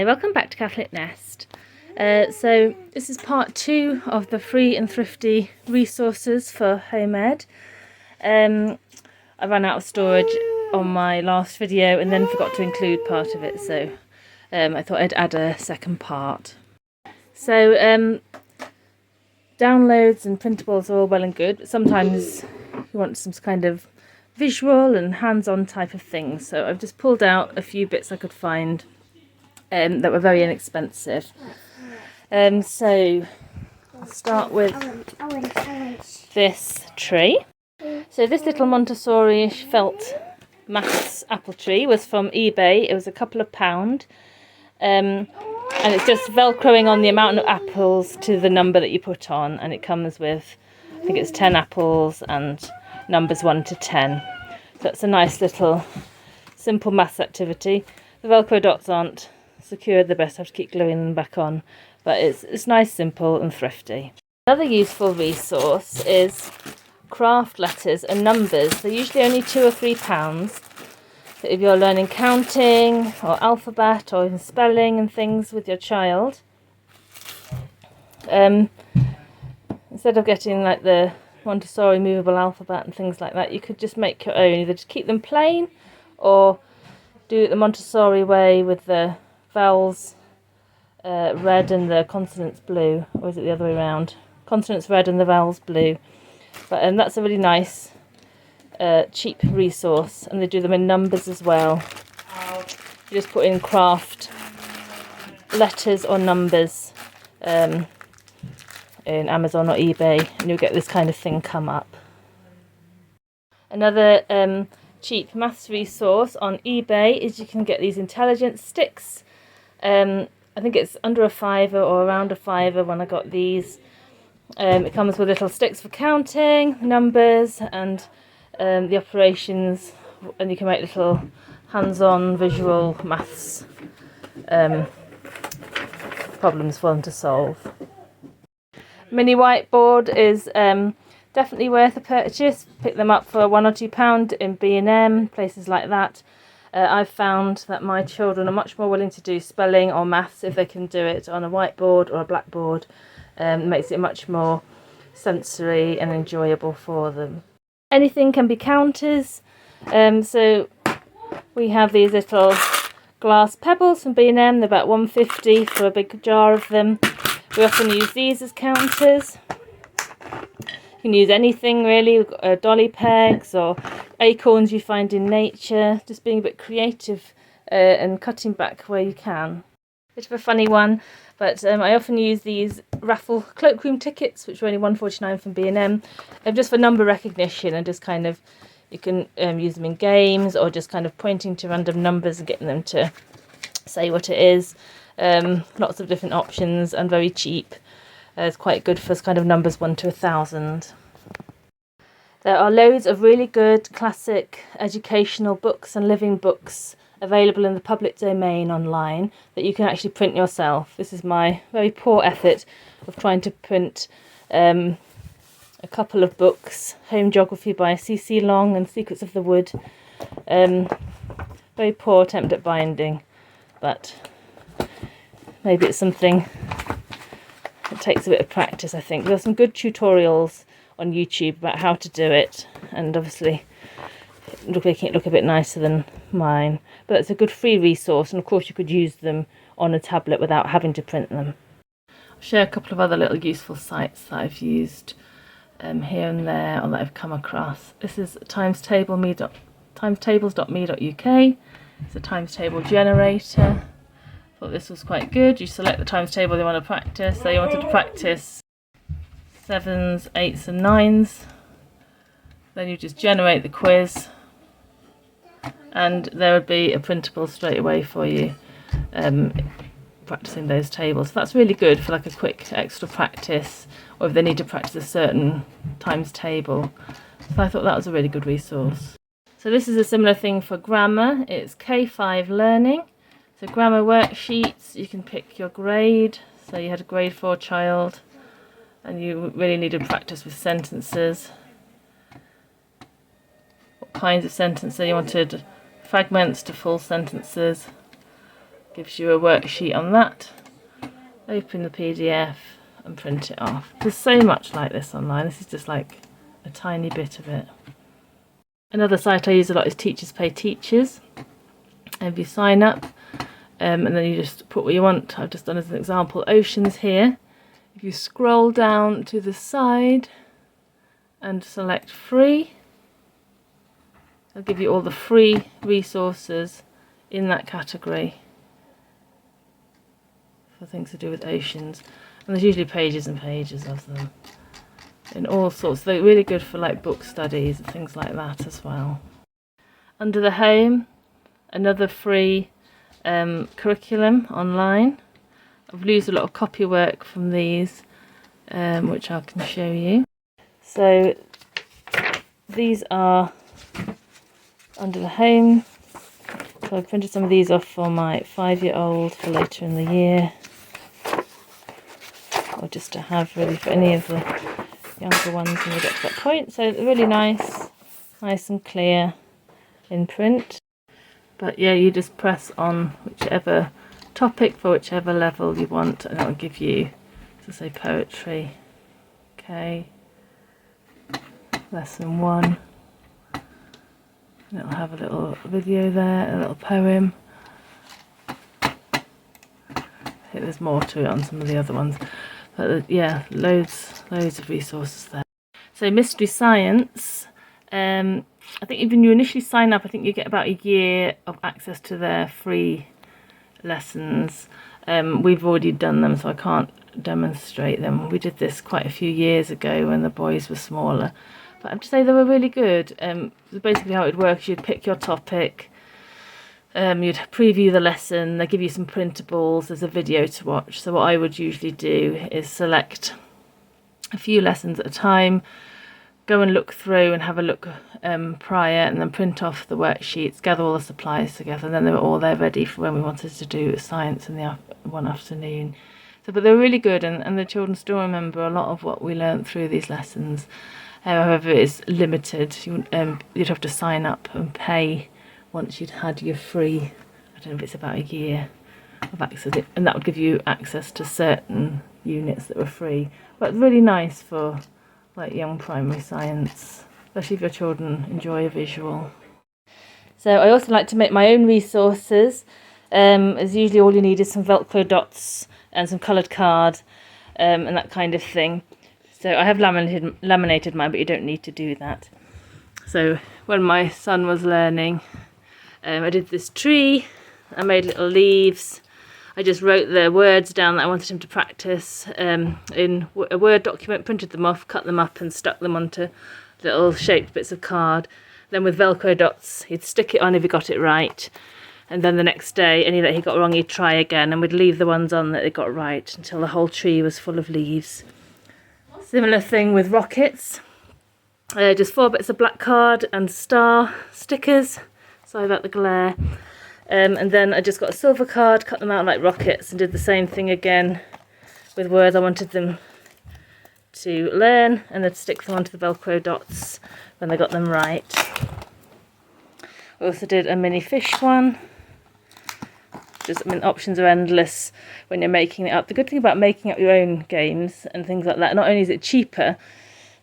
Hi, welcome back to Catholic Nest. So this is part 2 of the free and thrifty resources for home ed. I ran out of storage on my last video and then forgot to include part of it, so I thought I'd add a second part. So downloads and printables are all well and good, but sometimes you want some kind of visual and hands-on type of thing. So I've just pulled out a few bits I could find that were very inexpensive. So I'll start with this tree. So this little Montessori-ish felt maths apple tree was from eBay. It was a couple of £1, and it's just velcroing on the amount of apples to the number that you put on, and it comes with, I think it's 10 apples and numbers 1 to 10. So that's a nice little simple maths activity. The velcro dots aren't secured the best, I have to keep gluing them back on, but it's nice, simple and thrifty. Another useful resource is craft letters and numbers. They're usually only £2 or £3. So if you're learning counting or alphabet or even spelling and things with your child, instead of getting like the Montessori movable alphabet and things like that, you could just make your own. Either just keep them plain or do it the Montessori way with the vowels red and the consonants blue, or is it the other way around? Consonants red and the vowels blue. But that's a really nice cheap resource, and they do them in numbers as well. You just put in craft letters or numbers in Amazon or eBay, and you'll get this kind of thing come up. Another cheap maths resource on eBay is you can get these intelligence sticks. I think it's under £5 or around £5 when I got these. It comes with little sticks for counting, numbers and the operations, and you can make little hands-on visual maths problems for them to solve. Mini whiteboard is definitely worth a purchase. Pick them up for £1 or £2 in B&M, places like that. I've found that my children are much more willing to do spelling or maths if they can do it on a whiteboard or a blackboard. It makes it much more sensory and enjoyable for them. Anything can be counters. So we have these little glass pebbles from B&M. They're about £1.50 for a big jar of them. We often use these as counters. You can use anything really, dolly pegs or acorns you find in nature, just being a bit creative and cutting back where you can. Bit of a funny one, but I often use these raffle cloakroom tickets, which are only £1.49 from B&M, just for number recognition, and just kind of, you can use them in games or just kind of pointing to random numbers and getting them to say what it is. Lots of different options and very cheap. It's quite good for kind of numbers 1 to 1,000. There are loads of really good classic educational books and living books available in the public domain online that you can actually print yourself. This is my very poor effort of trying to print a couple of books, Home Geography by C.C. Long and Secrets of the Wood. Very poor attempt at binding, but maybe it's something. It takes a bit of practice, I think. There are some good tutorials on YouTube about how to do it, and obviously making it look a bit nicer than mine. But it's a good free resource, and of course you could use them on a tablet without having to print them. I'll share a couple of other little useful sites that I've used here and there, or that I've come across. This is timestables.me.uk. It's a times table generator. Thought this was quite good. You select the times table you want to practice. So you wanted to practice 7s, 8s and 9s. Then you just generate the quiz, and there would be a printable straight away for you practicing those tables. So that's really good for like a quick extra practice, or if they need to practice a certain times table. So I thought that was a really good resource. So this is a similar thing for grammar. It's K5 Learning. So grammar worksheets, you can pick your grade. So you had a grade 4 child and you really needed practice with sentences. What kinds of sentences you wanted? Fragments to full sentences, Gives you a worksheet on that. Open the PDF and print it off. There's so much like this online. This is just like a tiny bit of it. Another site I use a lot is Teachers Pay Teachers. If you sign up and then you just put what you want. I've just done as an example oceans here. If you scroll down to the side and select free, it'll give you all the free resources in that category for things to do with oceans. And there's usually pages and pages of them in all sorts. They're really good for like book studies and things like that as well. Under the home, another free curriculum online. I've used a lot of copywork from these, which I can show you. So these are under the home. So I printed some of these off for my 5-year-old for later in the year, or just to have really for any of the younger ones when we get to that point. So really nice and clear in print. But yeah, you just press on whichever topic for whichever level you want, and it will give you, so say poetry, okay, lesson 1, and it'll have a little video there, a little poem. I think there's more to it on some of the other ones, but yeah, loads of resources there. So Mystery Science, I think even you initially sign up, I think you get about a year of access to their free lessons. We've already done them, so I can't demonstrate them. We did this quite a few years ago when the boys were smaller, but I have to say they were really good. Basically how it works, you'd pick your topic, you'd preview the lesson, they give you some printables, there's a video to watch. So what I would usually do is select a few lessons at a time, go and look through and have a look prior, and then print off the worksheets, gather all the supplies together, and then they were all there ready for when we wanted to do science in the one afternoon. So, but they were really good, and the children still remember a lot of what we learnt through these lessons. However, it's limited. You'd have to sign up and pay once you'd had your free, I don't know if it's about a year of access, and that would give you access to certain units that were free. But really nice for like young primary science, especially if your children enjoy a visual. So I also like to make my own resources, as usually all you need is some Velcro dots and some coloured card and that kind of thing. So I have laminated mine, but you don't need to do that. So when my son was learning, I did this tree, I made little leaves, I just wrote the words down that I wanted him to practice in a Word document, printed them off, cut them up and stuck them onto little shaped bits of card. Then with Velcro dots, he'd stick it on if he got it right. And then the next day, any that he got wrong, he'd try again, and we'd leave the ones on that he got right until the whole tree was full of leaves. Similar thing with rockets. Just 4 bits of black card and star stickers. Sorry about the glare. And then I just got a silver card, cut them out like rockets, and did the same thing again with words I wanted them to learn, and then stick them onto the Velcro dots when I got them right. I also did a mini fish one. Options are endless when you're making it up. The good thing about making up your own games and things like that, not only is it cheaper,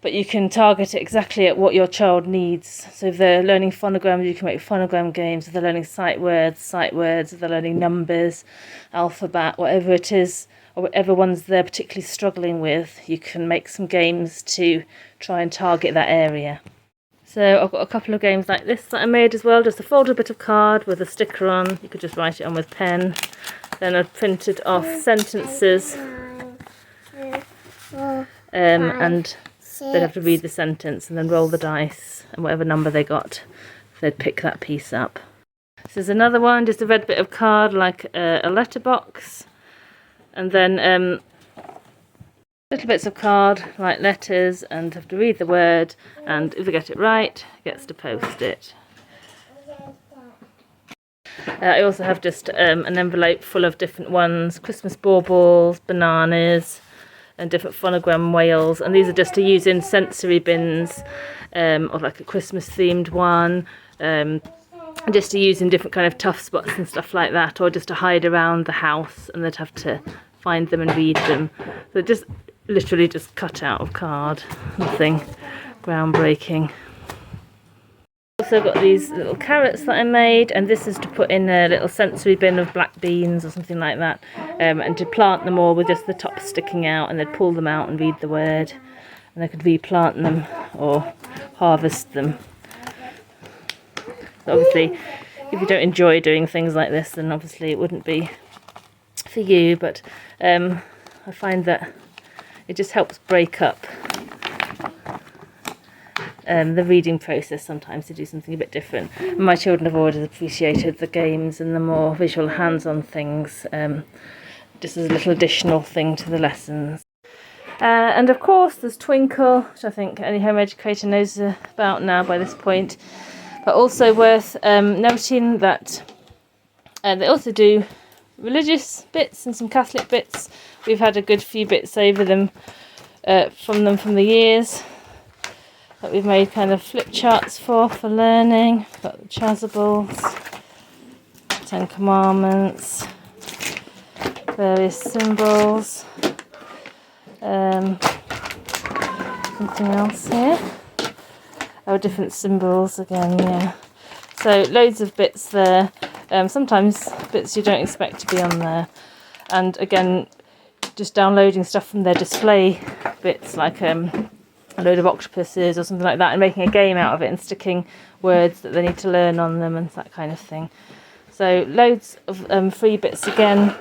but you can target it exactly at what your child needs. So if they're learning phonograms, you can make phonogram games. If they're learning sight words. If they're learning numbers, alphabet, whatever it is, or whatever ones they're particularly struggling with, you can make some games to try and target that area. So I've got a couple of games like this that I made as well, just a folded bit of card with a sticker on. You could just write it on with pen. Then I've printed off sentences, and they'd have to read the sentence and then roll the dice, and whatever number they got, they'd pick that piece up. This is another one, just a red bit of card like a letterbox, and then little bits of card like letters, and have to read the word, and if they get it right, gets to post it. I also have just an envelope full of different ones, Christmas baubles, bananas, and different phonogram whales, and these are just to use in sensory bins, or like a Christmas themed one, just to use in different kind of tough spots and stuff like that, or just to hide around the house, and they'd have to find them and read them. So just literally just cut out of card, nothing groundbreaking. Also got these little carrots that I made, and this is to put in a little sensory bin of black beans or something like that, and to plant them all with just the top sticking out, and they'd pull them out and read the word, and I could replant them or harvest them. So obviously if you don't enjoy doing things like this, then obviously it wouldn't be for you, but I find that it just helps break up the reading process sometimes, to do something a bit different. And my children have always appreciated the games and the more visual hands-on things, just as a little additional thing to the lessons. And of course there's Twinkle, which I think any home educator knows about now by this point, but also worth noting that they also do religious bits and some Catholic bits. We've had a good few bits over them from the years that we've made kind of flip charts for learning. We've got the chasubles, 10 Commandments, various symbols, something else here. Oh, different symbols again, yeah. So loads of bits there. Sometimes bits you don't expect to be on there. And again, just downloading stuff from their display bits, like a load of octopuses or something like that, and making a game out of it and sticking words that they need to learn on them and that kind of thing. So loads of free bits again.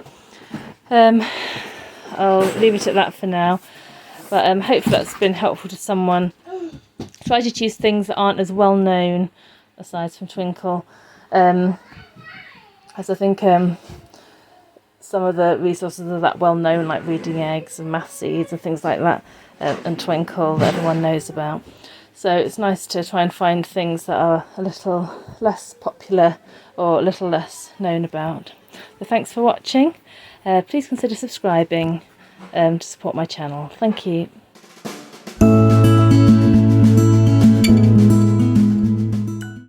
I'll leave it at that for now, but hopefully that's been helpful to someone. Try to choose things that aren't as well known, aside from Twinkle, as I think some of the resources are that well known, like Reading Eggs and Math Seeds and things like that, and Twinkle, that everyone knows about. So it's nice to try and find things that are a little less popular or a little less known about. So thanks for watching. Please consider subscribing to support my channel. Thank you.